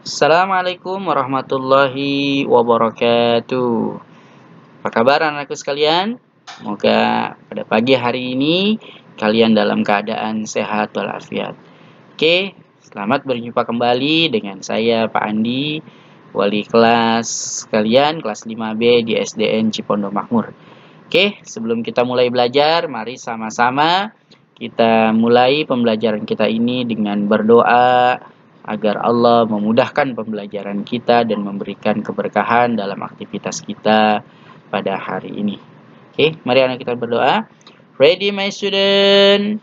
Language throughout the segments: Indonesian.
Assalamualaikum warahmatullahi wabarakatuh. Apa kabar anakku sekalian? Semoga pada pagi hari ini kalian dalam keadaan sehat walafiat. Oke, selamat berjumpa kembali dengan saya Pak Andi, wali kelas kalian kelas 5B di SDN Cipondo Makmur. Oke, sebelum kita mulai belajar, mari sama-sama kita mulai pembelajaran kita ini dengan berdoa agar Allah memudahkan pembelajaran kita dan memberikan keberkahan dalam aktivitas kita pada hari ini. Oke, mari anak kita berdoa. Ready my student?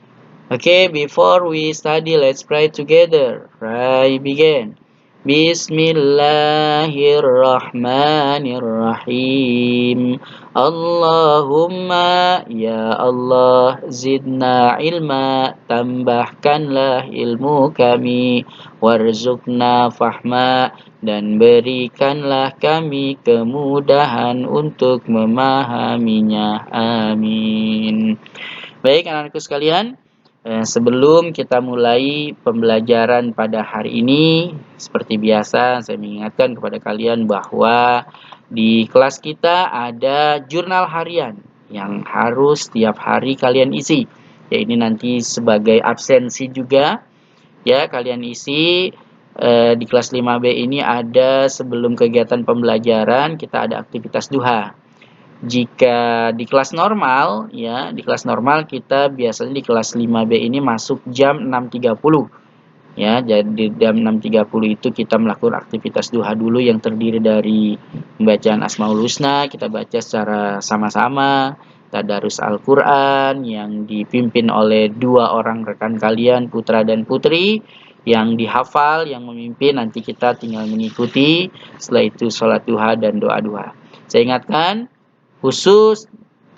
Okay, before we study, let's pray together. Pray begin. Bismillahirrahmanirrahim. Allahumma ya Allah zidna ilma, tambahkanlah ilmu kami, warzuqna fahma, dan berikanlah kami kemudahan untuk memahaminya. Amin. Baik anak-anakku sekalian, sebelum kita mulai pembelajaran pada hari ini, seperti biasa saya mengingatkan kepada kalian bahwa di kelas kita ada jurnal harian yang harus setiap hari kalian isi. Ya, ini nanti sebagai absensi juga. Ya, kalian isi di kelas 5B ini ada sebelum kegiatan pembelajaran kita ada aktivitas duha. Jika di kelas normal, ya, di kelas normal kita biasanya di kelas 5B ini masuk jam 6.30. Ya, jadi jam 6.30 itu kita melakukan aktivitas duha dulu yang terdiri dari pembacaan Asmaul Husna, kita baca secara sama-sama, tadarus Al-Qur'an yang dipimpin oleh dua orang rekan kalian, putra dan putri, yang dihafal, yang memimpin, nanti kita tinggal mengikuti. Setelah itu sholat duha dan doa-doa. Saya ingatkan, khusus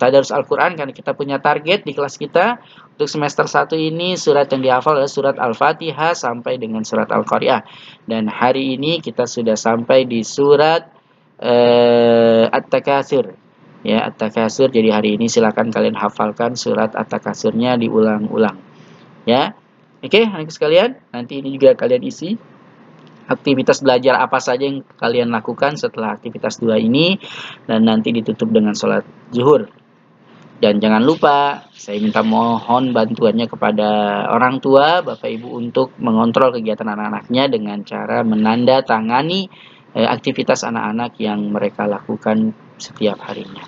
tadarus Al-Quran karena kita punya target di kelas kita untuk semester 1 ini surat yang dihafal adalah surat Al-Fatihah sampai dengan surat Al-Qari'ah, dan hari ini kita sudah sampai di surat At-Takatsur, ya, At-Takatsur. Jadi hari ini silakan kalian hafalkan surat At-Takatsurnya diulang-ulang, ya. Oke, anak sekalian, nanti ini juga kalian isi aktivitas belajar apa saja yang kalian lakukan setelah aktivitas dua ini, dan nanti ditutup dengan sholat zuhur. Dan jangan lupa, saya minta mohon bantuannya kepada orang tua, Bapak Ibu, untuk mengontrol kegiatan anak-anaknya dengan cara menandatangani aktivitas anak-anak yang mereka lakukan setiap harinya.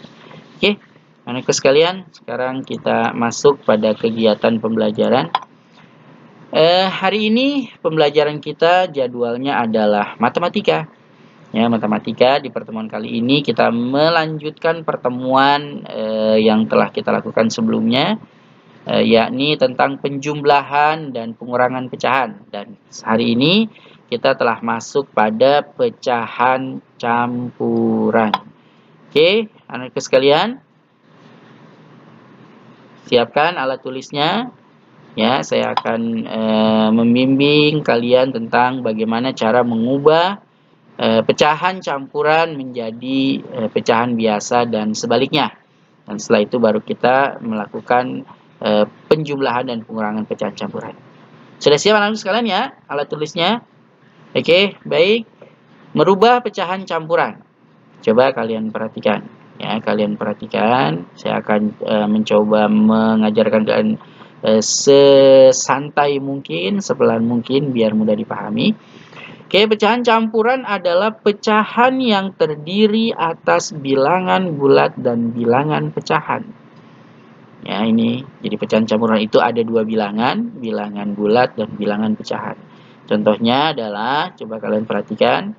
Oke, anak-anak sekalian, sekarang kita masuk pada kegiatan pembelajaran. Hari ini pembelajaran kita jadwalnya adalah matematika. Ya, matematika. Di pertemuan kali ini kita melanjutkan pertemuan yang telah kita lakukan sebelumnya, yakni tentang penjumlahan dan pengurangan pecahan. Dan hari ini kita telah masuk pada pecahan campuran. Oke, anak-anak sekalian, siapkan alat tulisnya. Ya, saya akan membimbing kalian tentang bagaimana cara mengubah pecahan campuran menjadi pecahan biasa dan sebaliknya. Dan setelah itu baru kita melakukan penjumlahan dan pengurangan pecahan campuran. Sudah siap anak-anak sekalian ya alat tulisnya? Oke, baik. Merubah pecahan campuran. Coba kalian perhatikan. Ya, kalian perhatikan. Saya akan mencoba mengajarkan kalian sesantai mungkin, sepelan mungkin biar mudah dipahami. Oke, pecahan campuran adalah pecahan yang terdiri atas bilangan bulat dan bilangan pecahan. Ya, ini jadi pecahan campuran itu ada dua bilangan, bilangan bulat dan bilangan pecahan. Contohnya adalah, coba kalian perhatikan,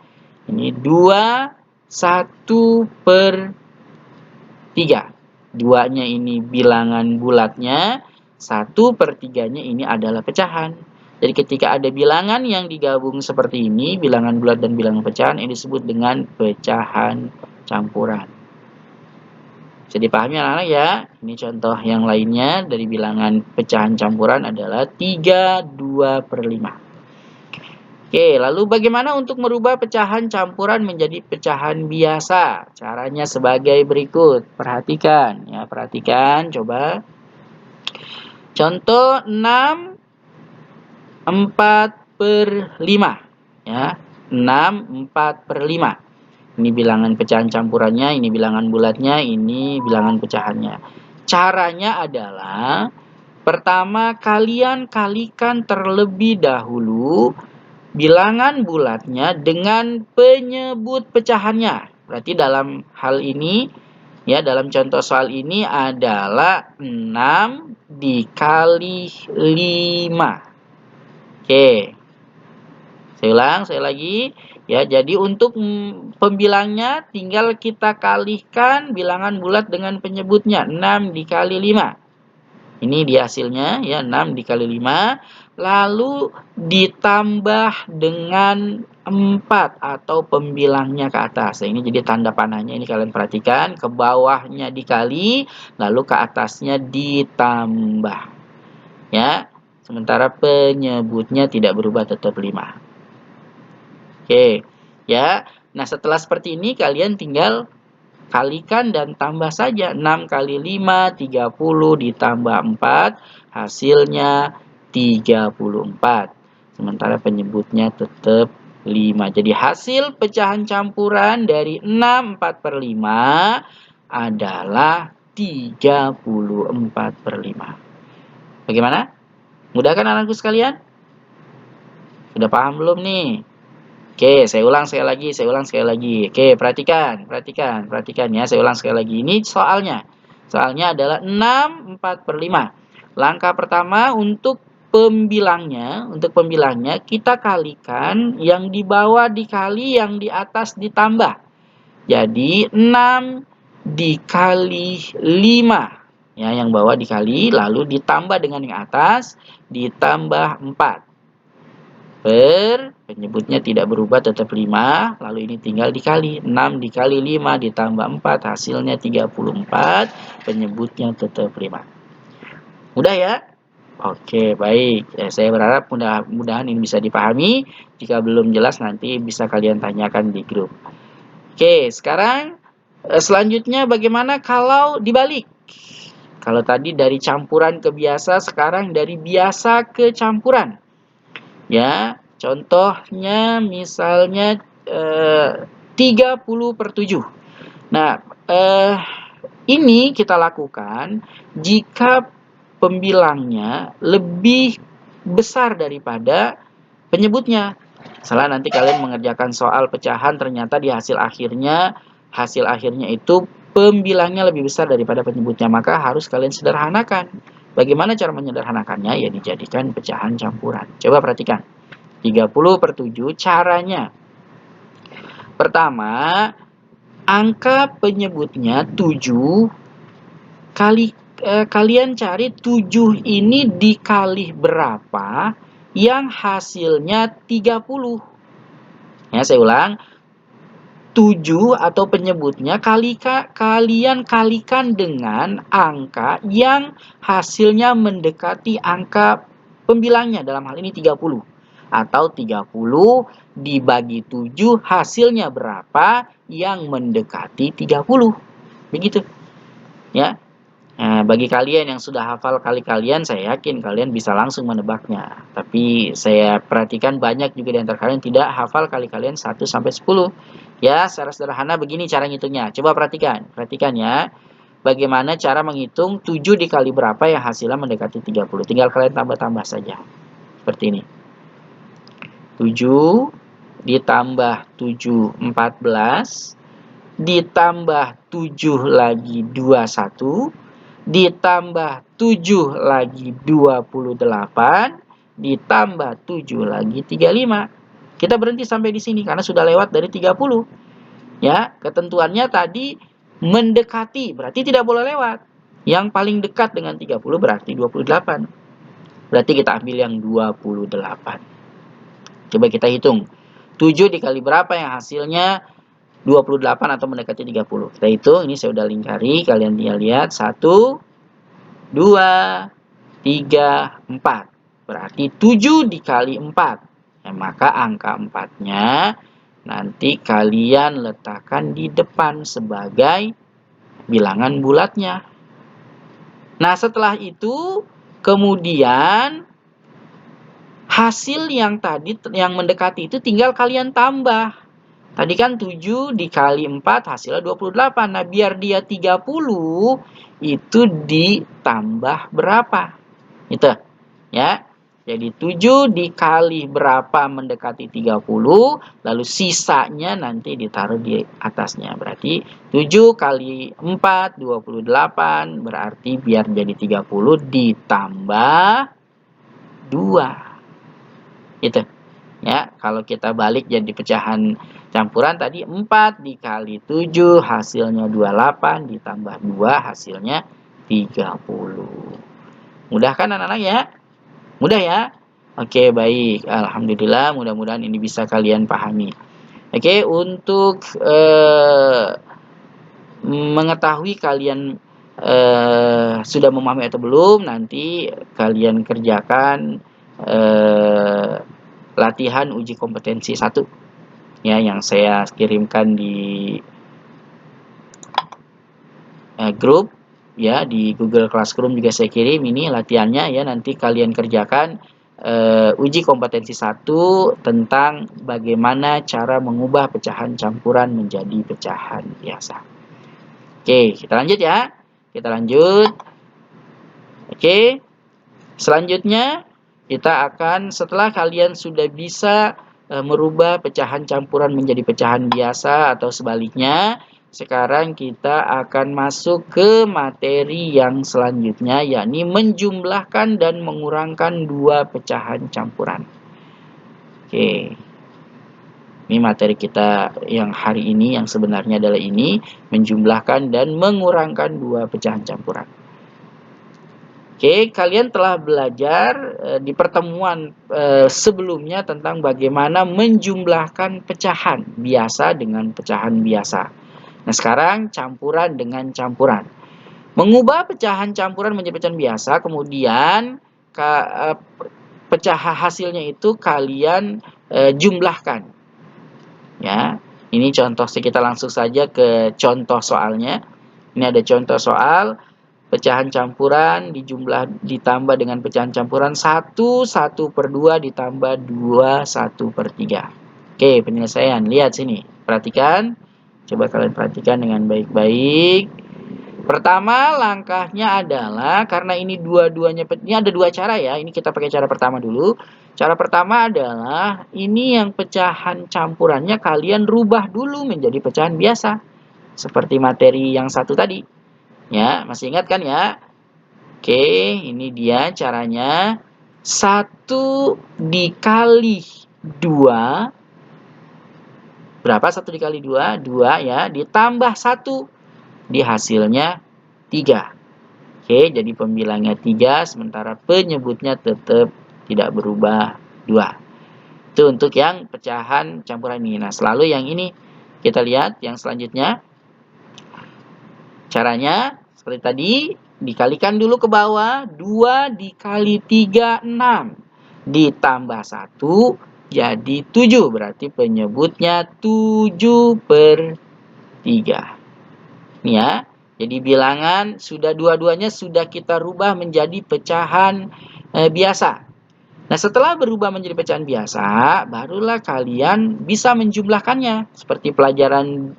ini 2, 1/3. Duanya ini bilangan bulatnya, 1/3-nya ini adalah pecahan. Jadi ketika ada bilangan yang digabung seperti ini, bilangan bulat dan bilangan pecahan, ini disebut dengan pecahan campuran. Bisa dipahami anak-anak ya? Ini contoh yang lainnya dari bilangan pecahan campuran adalah 3, 2/5. Oke, lalu bagaimana untuk merubah pecahan campuran menjadi pecahan biasa? Caranya sebagai berikut. Perhatikan, ya, perhatikan, coba. Contoh 6/4/5, ya. 6/4/5. Ini bilangan pecahan campurannya, ini bilangan bulatnya, ini bilangan pecahannya. Caranya adalah pertama kalian kalikan terlebih dahulu bilangan bulatnya dengan penyebut pecahannya. Berarti dalam hal ini, ya, dalam contoh soal ini adalah 6 dikali 5. Oke. Saya ulang, saya lagi. Ya, jadi untuk pembilangnya tinggal kita kalikan bilangan bulat dengan penyebutnya. 6 dikali 5. Ini dia hasilnya, ya, 6 dikali 5. Lalu ditambah dengan 4 atau pembilangnya ke atas. Nah, ini jadi tanda panahnya ini kalian perhatikan. Ke bawahnya dikali, lalu ke atasnya ditambah. Ya, sementara penyebutnya tidak berubah, tetap 5. Oke, ya. Nah, setelah seperti ini kalian tinggal kalikan dan tambah saja. 6 kali 5, 30 ditambah 4, hasilnya 34. Sementara penyebutnya tetap 5. Jadi hasil pecahan campuran dari 6 4/5 adalah 34/5. Bagaimana? Mudah kan anakku sekalian? Sudah paham belum nih? Oke, saya ulang sekali lagi. Oke, perhatikan ya. Saya ulang sekali lagi. Ini soalnya. Soalnya adalah 6/4/5. Langkah pertama untuk pembilangnya kita kalikan yang di bawah dikali yang di atas ditambah. Jadi 6 dikali 5. Ya, yang bawah dikali lalu ditambah dengan yang atas ditambah 4. Penyebutnya tidak berubah, tetap 5. Lalu ini tinggal dikali. 6 dikali 5 ditambah 4, hasilnya 34. Penyebutnya tetap 5. Mudah ya? Oke, baik. Saya berharap mudah-mudahan ini bisa dipahami. Jika belum jelas nanti bisa kalian tanyakan di grup. Oke, sekarang selanjutnya bagaimana kalau dibalik? Kalau tadi dari campuran ke biasa, sekarang dari biasa ke campuran. Ya, contohnya misalnya 30/7. Nah, ini kita lakukan jika pembilangnya lebih besar daripada penyebutnya. Misalnya nanti kalian mengerjakan soal pecahan, ternyata di hasil akhirnya itu pembilangnya lebih besar daripada penyebutnya, maka harus kalian sederhanakan. Bagaimana cara menyederhanakannya? Ya dijadikan pecahan campuran. Coba perhatikan. 30/7 caranya. Pertama, angka penyebutnya 7. Kalian cari 7 ini dikali berapa yang hasilnya 30. Ya, saya ulang. 7 atau penyebutnya kalian kalikan dengan angka yang hasilnya mendekati angka pembilangnya, dalam hal ini 30. Atau 30 dibagi 7 hasilnya berapa yang mendekati 30. Begitu. Ya. Nah, bagi kalian yang sudah hafal kali kalian, saya yakin kalian bisa langsung menebaknya. Tapi saya perhatikan banyak juga di antara kalian tidak hafal kali kalian 1 sampai 10. Ya, secara sederhana begini cara ngitungnya. Coba perhatikan. Perhatikan ya. Bagaimana cara menghitung 7 dikali berapa yang hasilnya mendekati 30. Tinggal kalian tambah-tambah saja. Seperti ini. 7 ditambah 7, 14. Ditambah 7 lagi 21. Ditambah 7 lagi 28, ditambah 7 lagi 35. Kita berhenti sampai di sini karena sudah lewat dari 30. Ya, ketentuannya tadi mendekati, berarti tidak boleh lewat. Yang paling dekat dengan 30 berarti 28. Berarti kita ambil yang 28. Coba kita hitung. 7 dikali berapa yang hasilnya 28 atau mendekati 30. Kita hitung, ini saya udah lingkari, kalian tinggal lihat. 1, 2, 3, 4. Berarti 7 dikali 4. Ya, maka angka 4-nya nanti kalian letakkan di depan sebagai bilangan bulatnya. Nah, setelah itu kemudian hasil yang tadi yang mendekati itu tinggal kalian tambah. Tadi kan 7 dikali 4 hasilnya 28. Nah, biar dia 30 itu ditambah berapa? Itu ya. Jadi 7 dikali berapa mendekati 30, lalu sisanya nanti ditaruh di atasnya. Berarti 7 kali 4, 28, berarti biar jadi 30 ditambah 2. Itu. Ya, kalau kita balik jadi pecahan campuran tadi 4 dikali 7 hasilnya 28 ditambah 2 hasilnya 30. Mudah kan anak-anak ya? Mudah ya? Oke, baik. Alhamdulillah, mudah-mudahan ini bisa kalian pahami. Oke, untuk mengetahui kalian sudah memahami atau belum, nanti kalian kerjakan latihan uji kompetensi 1 ya, yang saya kirimkan di grup ya, di Google Classroom juga saya kirim ini latihannya ya. Nanti kalian kerjakan uji kompetensi 1 tentang bagaimana cara mengubah pecahan campuran menjadi pecahan biasa. Oke, kita lanjut ya. Kita lanjut. Oke. Selanjutnya kita akan, setelah kalian sudah bisa merubah pecahan campuran menjadi pecahan biasa atau sebaliknya, sekarang kita akan masuk ke materi yang selanjutnya, yakni menjumlahkan dan mengurangkan dua pecahan campuran. Oke. Ini materi kita yang hari ini, yang sebenarnya adalah ini, menjumlahkan dan mengurangkan dua pecahan campuran. Oke, kalian telah belajar di pertemuan sebelumnya tentang bagaimana menjumlahkan pecahan biasa dengan pecahan biasa. Nah, sekarang campuran dengan campuran. Mengubah pecahan campuran menjadi pecahan biasa, kemudian pecahan hasilnya itu kalian jumlahkan. Ya, ini contoh, kita langsung saja ke contoh soalnya. Ini ada contoh soal. Pecahan campuran ditambah dengan pecahan campuran 1 per 2 ditambah 2 1 per 3. Oke, penyelesaian. Lihat sini. Perhatikan. Coba kalian perhatikan dengan baik-baik. Pertama, langkahnya adalah, karena ini dua-duanya, ini ada dua cara ya. Ini kita pakai cara pertama dulu. Cara pertama adalah, ini yang pecahan campurannya kalian rubah dulu menjadi pecahan biasa. Seperti materi yang satu tadi. Ya, masih ingat kan ya? Oke, ini dia caranya. 1 dikali 2. Berapa 1 dikali 2? 2 ya, ditambah 1. Di hasilnya 3. Oke, jadi pembilangnya 3, sementara penyebutnya tetap tidak berubah 2. Itu untuk yang pecahan campuran ini. Nah, selalu yang ini kita lihat yang selanjutnya. Caranya seperti tadi, dikalikan dulu ke bawah, 2 dikali 3, 6. Ditambah 1, jadi 7. Berarti penyebutnya 7 per 3. Ini ya, jadi bilangan sudah dua-duanya sudah kita rubah menjadi pecahan biasa. Nah, setelah berubah menjadi pecahan biasa, barulah kalian bisa menjumlahkannya. Seperti pelajaran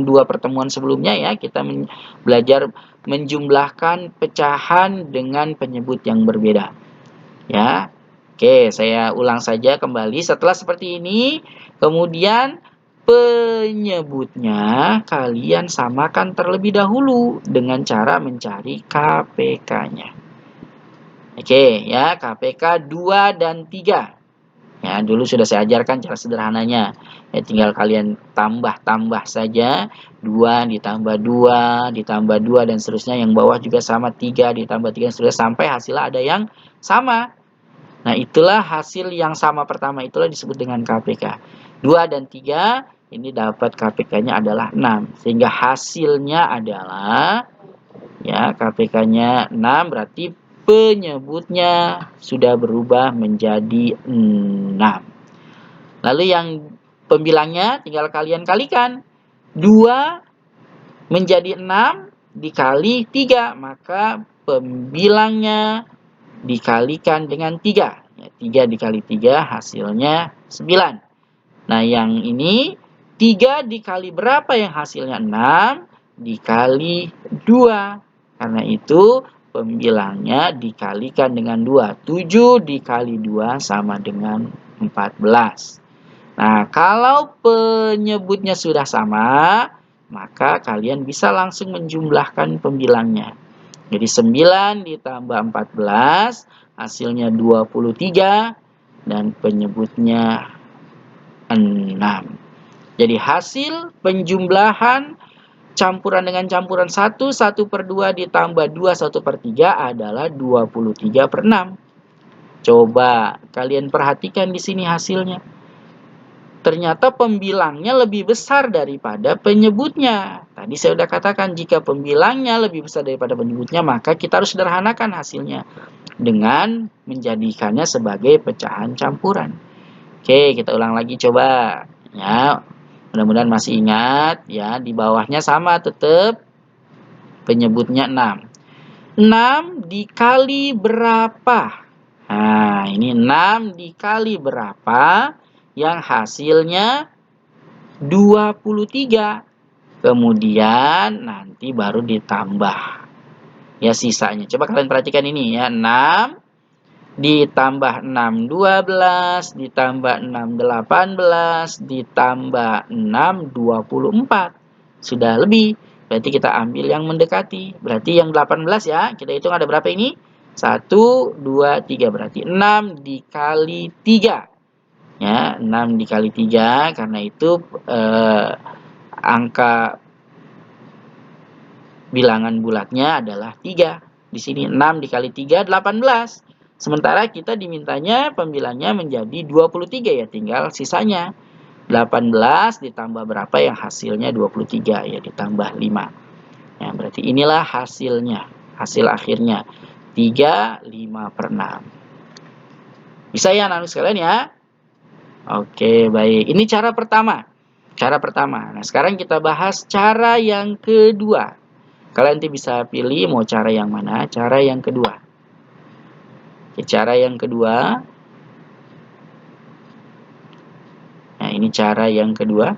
dua pertemuan sebelumnya ya, kita belajar menjumlahkan pecahan dengan penyebut yang berbeda. Ya. Oke, saya ulang saja kembali. Setelah seperti ini, kemudian penyebutnya kalian samakan terlebih dahulu dengan cara mencari KPK-nya. Oke, ya, KPK 2 dan 3. Ya, dulu sudah saya ajarkan cara sederhananya. Ya, tinggal kalian tambah-tambah saja. 2 ditambah 2, ditambah 2, dan seterusnya. Yang bawah juga sama, 3 ditambah 3, dan seterusnya. Sampai hasilnya ada yang sama. Nah, itulah hasil yang sama pertama. Itulah disebut dengan KPK. 2 dan 3, ini dapat KPK-nya adalah 6. Sehingga hasilnya adalah, ya, KPK-nya 6, berarti penyebutnya sudah berubah menjadi 6. Lalu yang pembilangnya tinggal kalian kalikan. 2 menjadi 6 dikali 3. Maka pembilangnya dikalikan dengan 3. Ya, 3 dikali 3 hasilnya 9. Nah, yang ini 3 dikali berapa yang hasilnya 6? Dikali 2. Karena itu pembilangnya dikalikan dengan 2. 7 dikali 2 sama dengan 14. Nah, kalau penyebutnya sudah sama, maka kalian bisa langsung menjumlahkan pembilangnya. Jadi 9 ditambah 14, hasilnya 23, dan penyebutnya 6. Jadi hasil penjumlahan campuran dengan campuran 1, 1/2 ditambah 2, 1/3 adalah 23/6. Coba kalian perhatikan di sini hasilnya. Ternyata pembilangnya lebih besar daripada penyebutnya. Tadi saya sudah katakan jika pembilangnya lebih besar daripada penyebutnya, maka kita harus sederhanakan hasilnya dengan menjadikannya sebagai pecahan campuran. Oke, kita ulang lagi coba. Ya, mudah-mudahan masih ingat ya, di bawahnya sama tetap penyebutnya 6. 6 dikali berapa? Nah, ini 6 dikali berapa yang hasilnya 23. Kemudian nanti baru ditambah ya sisanya. Coba kalian perhatikan ini ya, 6 ditambah 6 12, ditambah 6 18, ditambah 6 24. Sudah lebih. Berarti kita ambil yang mendekati. Berarti yang 18 ya. Kita hitung ada berapa ini? 1, 2, 3. Berarti 6 dikali 3. Ya, 6 dikali 3. Karena itu angka bilangan bulatnya adalah 3. Di sini 6 dikali 3, 18. Sementara kita dimintanya pembilangnya menjadi 23 ya, tinggal sisanya. 18 ditambah berapa yang hasilnya 23 ya, ditambah 5. Ya, berarti inilah hasilnya, hasil akhirnya 3, 5/6. Bisa ya anak-anak sekalian ya? Oke, baik. Ini cara pertama. Cara pertama. Nah, sekarang kita bahas cara yang kedua. Kalian nanti bisa pilih mau cara yang mana? Cara yang kedua. Cara yang kedua. Nah, ini cara yang kedua.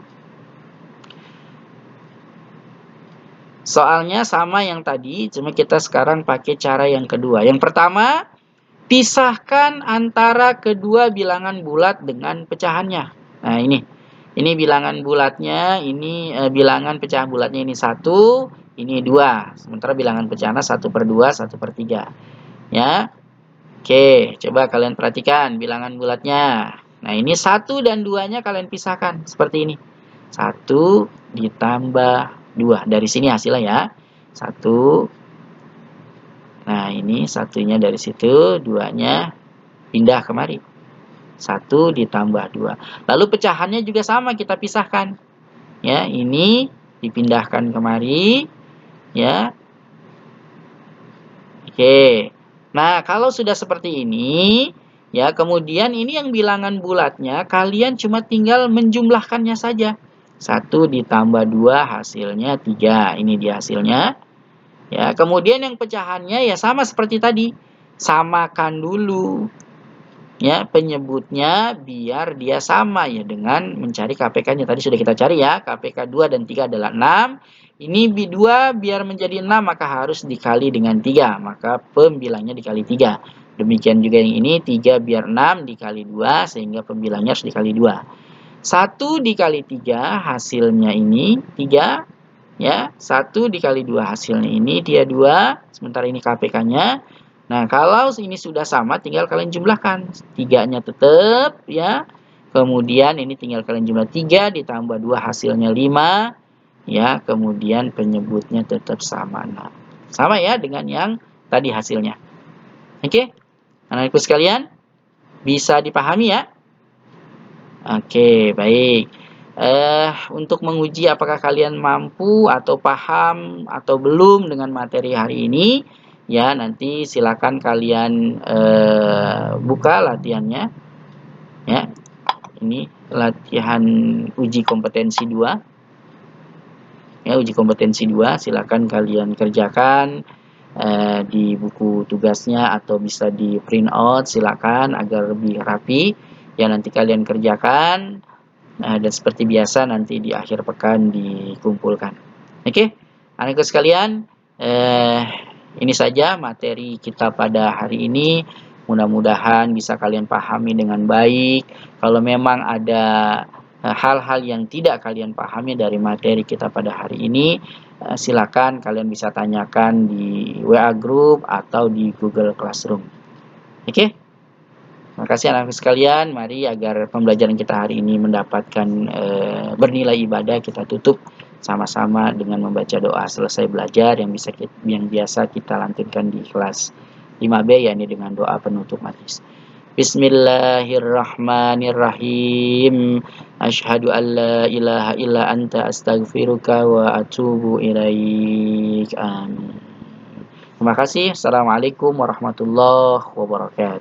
Soalnya sama yang tadi, cuma kita sekarang pakai cara yang kedua. Yang pertama, pisahkan antara kedua bilangan bulat dengan pecahannya. Nah, ini bilangan bulatnya, ini bilangan pecahan bulatnya ini 1, ini 2. Sementara bilangan pecahannya 1/2, 1/3. Ya. Oke, coba kalian perhatikan bilangan bulatnya. Nah, ini 1 dan 2-nya kalian pisahkan seperti ini. 1 ditambah 2. Dari sini hasilnya ya. 1. Nah, ini satunya dari situ, 2-nya pindah kemari. 1 ditambah 2. Lalu pecahannya juga sama, kita pisahkan. Ya, ini dipindahkan kemari. Ya. Oke. Nah, kalau sudah seperti ini, ya, kemudian ini yang bilangan bulatnya, kalian cuma tinggal menjumlahkannya saja. 1 ditambah 2 hasilnya 3. Ini dia hasilnya. Ya, kemudian yang pecahannya ya sama seperti tadi. Samakan dulu. Ya, penyebutnya biar dia sama ya dengan mencari KPK-nya. Tadi sudah kita cari ya. KPK 2 dan 3 adalah 6. Ini B2 biar menjadi 6 maka harus dikali dengan 3. Maka pembilangnya dikali 3. Demikian juga yang ini 3 biar 6 dikali 2 sehingga pembilangnya harus dikali 2. 1 dikali 3 hasilnya ini 3. Ya, 1 dikali 2 hasilnya ini dia 2. Sementara ini KPK-nya. Nah, kalau ini sudah sama tinggal kalian jumlahkan. 3-nya tetap ya. Kemudian ini tinggal kalian jumlah 3 ditambah 2 hasilnya 5. Ya, kemudian penyebutnya tetap sama. Nah, sama ya dengan yang tadi hasilnya. Oke? Anak-anakku sekalian, bisa dipahami ya? Oke, baik. Untuk menguji apakah kalian mampu atau paham atau belum dengan materi hari ini, ya nanti silakan kalian buka latihannya. Ya, ini latihan uji kompetensi 2. Ya, uji kompetensi 2 silakan kalian kerjakan di buku tugasnya atau bisa di print out, silakan agar lebih rapi. Ya nanti kalian kerjakan dan seperti biasa nanti di akhir pekan dikumpulkan. Oke, anak-anak sekalian, eh, ini saja materi kita pada hari ini. Mudah-mudahan bisa kalian pahami dengan baik. Kalau memang ada hal-hal yang tidak kalian pahami dari materi kita pada hari ini, silakan kalian bisa tanyakan di WA Group atau di Google Classroom. Oke? Terima kasih anak-anak sekalian. Mari agar pembelajaran kita hari ini mendapatkan bernilai ibadah, kita tutup sama-sama dengan membaca doa selesai belajar yang biasa kita lantunkan di kelas 5B, yakni dengan doa penutup majlis. Bismillahirrahmanirrahim. Asyhadu an la ilaha illa anta astaghfiruka wa atubu ilaik. Amin. Terima kasih. Assalamualaikum warahmatullahi wabarakatuh.